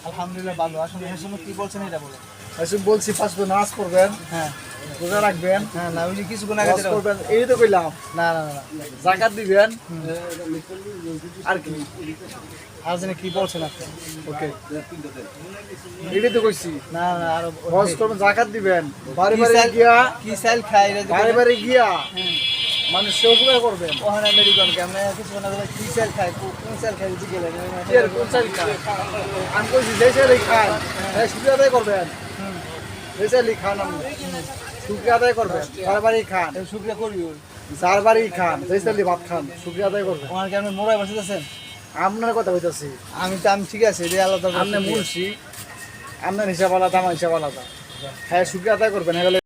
আলহামদুলিল্লাহ ভালো। আসলে হাসিম কি বলছেন এটা বলো। আসলে বলছি ফার্স্ট নামাজ পড়বেন, হ্যাঁ রোজা রাখবেন, হ্যাঁ না ওই যে কিছুক্ষণ আগে নামাজ যেটা পড়বেন, এই তো কইলাম। না না না না যাকাত দিবেন আর কি, আর যেন কি বলছেন আপনি। ওকে এটাই তো কইছি। না না আরো হজ করবেন, যাকাত দিবেন, বাড়ি কি বাড়ি চাল- গিয়া, কি চাল খাই এটা বাড়ি বাড়ি গিয়া মানুষকে উপকার করবেন। ওখানে আমেরিকান কে আমরা কিছুক্ষণ আগে কি চাল খাই কোন চাল খাই বুঝে গেলেন। কি আর কোন চাল খান? আমি কইছি যে চালই খান, হ্যাঁ শুকরিয়া আদায় করবেন। যে চালই খান আপনি শুকরিয়া আদায় করবেন, বারবারই খান, শুক্রিয়া করি ওই যার বাড়ি খান, যে চালই ভাত খান, শুকরিয়া আদায় করবেন। ওখানে কি আপনি মোড়ায় বসেছেন। আপনার কথা কইতাছি, আমি ঠিক আছে এটা আলাদা আপনার মুন্সি, আপনার হিসাব আলাদা, আমার হিসাব আলাদা। হ্যাঁ শুকরিয়া আদায় করবেন। হ্যাঁ